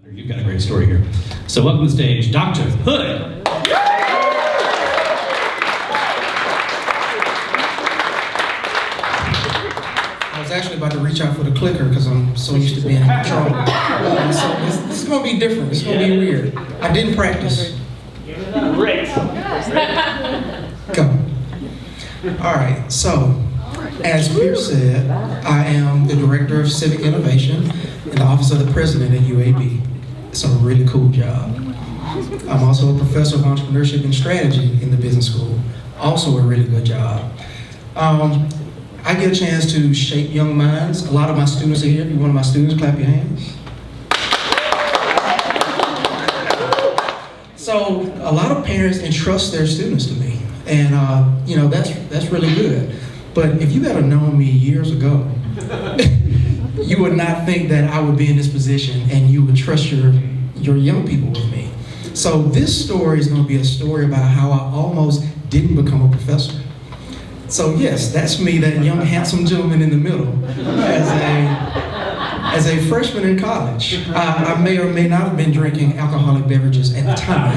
You've got a great story here. So welcome to the stage, Dr. Hood. I was actually about to reach out for the clicker because I'm so used to being in control. So this is going to be different. It's going to be weird. I didn't practice. Great. Go. All right. So, as Pierce said, I am the Director of Civic Innovation in the Office of the President at UAB. It's a really cool job. I'm also a Professor of Entrepreneurship and Strategy in the Business School. Also a really good job. I get a chance to shape young minds. A lot of my students are here. If you're one of my students, clap your hands. So a lot of parents entrust their students to me, and that's really good. But if you had known me years ago, you would not think that I would be in this position and you would trust your young people with me. So this story is going to be a story about how I almost didn't become a professor. So yes, that's me, that young handsome gentleman in the middle, as a freshman in college. I may or may not have been drinking alcoholic beverages at the time.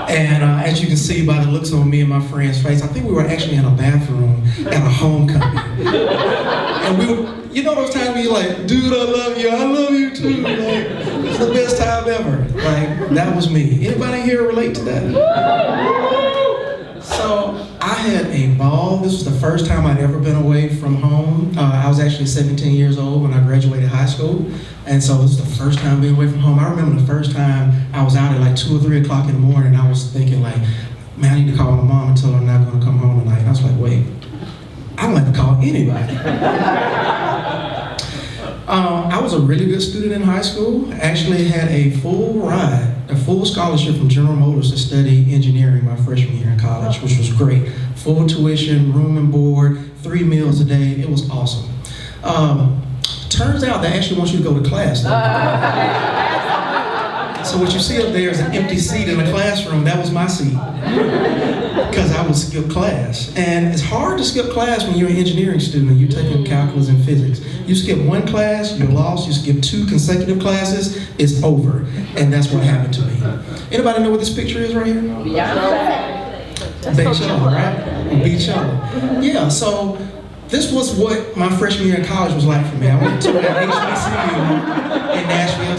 And as you can see by the looks on me and my friend's face, I think we were actually in a bathroom at a homecoming. And we were, you know those times where you're like, dude, I love you too. Like, it's the best time ever. Like, that was me. Anybody here relate to that? So I had a ball. This was the first time I'd ever been away from home. I was actually 17 years old when I graduated high school. And so this was the first time being away from home. I remember the first time I was out at like 2 or 3 o'clock in the morning. I was thinking like, man, I need to call my mom and tell her I'm not going to come home tonight. And I was like, wait, I don't have to call anybody. I was a really good student in high school. I actually had a full scholarship from General Motors to study engineering my freshman year in college, which was great. Full tuition, room and board, 3 meals a day. It was awesome. Turns out they actually want you to go to class. So what you see up there is an empty seat in the classroom. That was my seat, because I would skip class. And it's hard to skip class when you're an engineering student and you're taking calculus and physics. You skip 1 class, you're lost. You skip 2 consecutive classes, it's over. And that's what happened to me. Anybody know what this picture is right here? Yeah. Beachella, right? Beachella. Yeah, so this was what my freshman year in college was like for me. I went to HBCU in Nashville,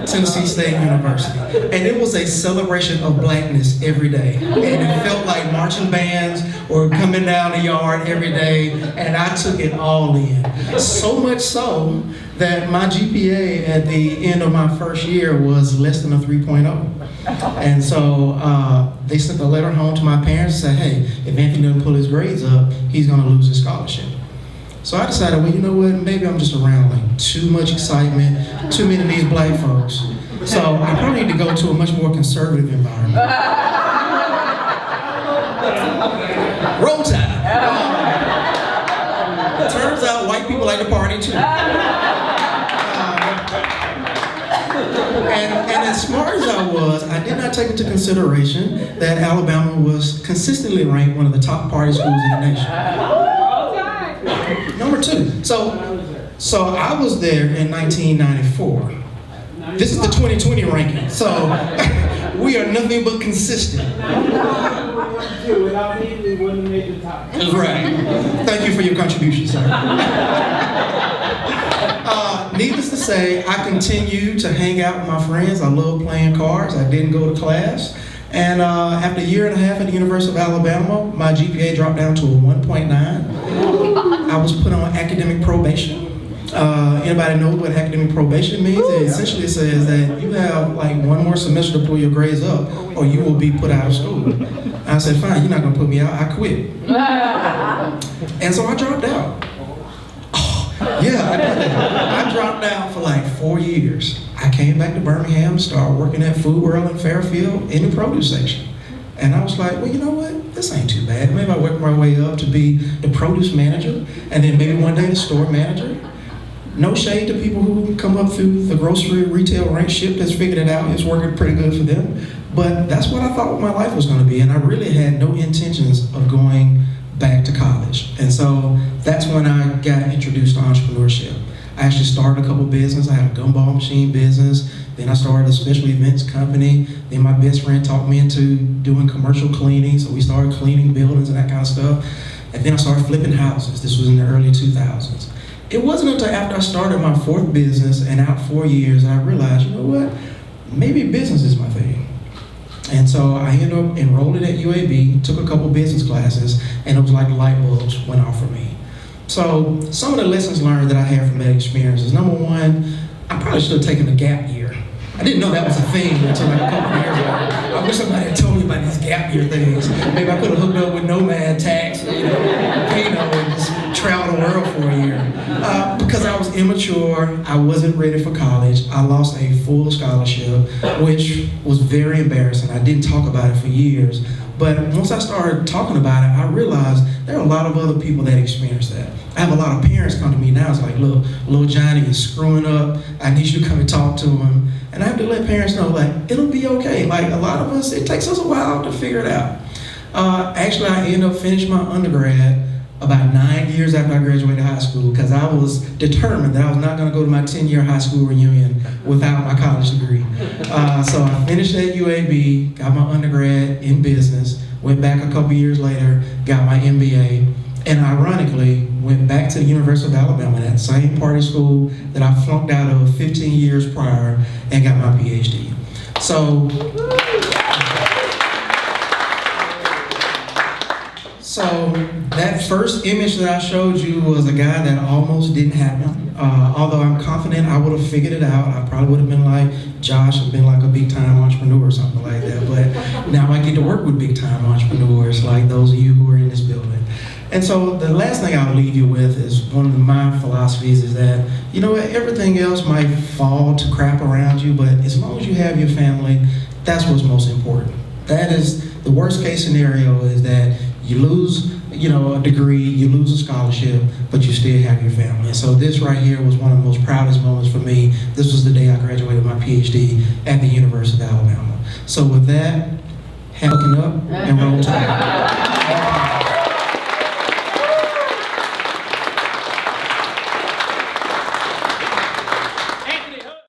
Tennessee State University. And it was a celebration of blackness every day. And it felt like marching bands were coming down the yard every day, and I took it all in. So much so that my GPA at the end of my first year was less than a 3.0. And so they sent a letter home to my parents and said, hey, if Anthony doesn't pull his grades up, he's going to lose his scholarship. So I decided, well, you know what, maybe I'm just around like too much excitement, too many of these black folks. So I probably need to go to a much more conservative environment. Roll Tide. Turns out white people like to party too. And as smart as I was, I did not take into consideration that Alabama was consistently ranked one of the top party schools in the nation. Number 2. So I was there in 1994. This is the 2020 ranking. So we are nothing but consistent. Without me, we wouldn't have made the top. Right. Thank you for your contribution, sir. Needless to say, I continue to hang out with my friends. I love playing cards. I didn't go to class. And after a year and a half at the University of Alabama, my GPA dropped down to a 1.9. I was put on academic probation. Anybody know what academic probation means? It essentially says that you have like 1 more semester to pull your grades up or you will be put out of school. I said, fine, you're not gonna put me out, I quit. And so I dropped out. Yeah, I did that. I dropped out for like 4 years. I came back to Birmingham, started working at Food World in Fairfield in the produce section. And I was like, well, you know what? This ain't too bad. Maybe I work my way up to be the produce manager, and then maybe one day the store manager. No shade to people who come up through the grocery retail rank shift that's figured it out. It's working pretty good for them. But that's what I thought my life was going to be. And I really had no intentions of going back to college. And so that's when I got introduced to entrepreneurship. I actually started a couple businesses. I had a gumball machine business. Then I started a special events company. Then my best friend talked me into doing commercial cleaning. So we started cleaning buildings and that kind of stuff. And then I started flipping houses. This was in the early 2000s. It wasn't until after I started my fourth business and out 4 years, I realized, you know what? Maybe business is my thing. And so I ended up enrolling at UAB, took a couple business classes, and it was like light bulbs went off for me. So some of the lessons learned that I had from that experience is, number one, I probably should have taken a gap year. I didn't know that was a thing until like a couple of years ago. I wish somebody had told me about these gap year things. Maybe I could have hooked up with Nomad Tax, and just traveled the world for a year. Because I was immature, I wasn't ready for college. I lost a full scholarship, which was very embarrassing. I didn't talk about it for years. But once I started talking about it, I realized there are a lot of other people that experience that. I have a lot of parents come to me now. It's like, look, little Johnny is screwing up. I need you to come and talk to him. And I have to let parents know, like, it'll be okay. Like, a lot of us, it takes us a while to figure it out. Actually, I ended up finishing my undergrad about 9 years after I graduated high school, because I was determined that I was not going to go to my 10-year high school reunion without my college degree. So I finished at UAB, got my undergrad in business, went back a couple years later, got my MBA, and ironically, went back to the University of Alabama, that same party school that I flunked out of 15 years prior, and got my PhD. So that first image that I showed you was a guy that almost didn't happen. Although I'm confident I would have figured it out. I probably would have been like Josh and been like a big time entrepreneur or something like that. But now I get to work with big time entrepreneurs like those of you who are in this building. And so the last thing I'll leave you with is one of my philosophies is that, you know what, everything else might fall to crap around you, but as long as you have your family, that's what's most important. That is the worst case scenario, is that you lose, a degree, you lose a scholarship, but you still have your family. And so this right here was one of the most proudest moments for me. This was the day I graduated my PhD at the University of Alabama. So with that, looking up and roll tide.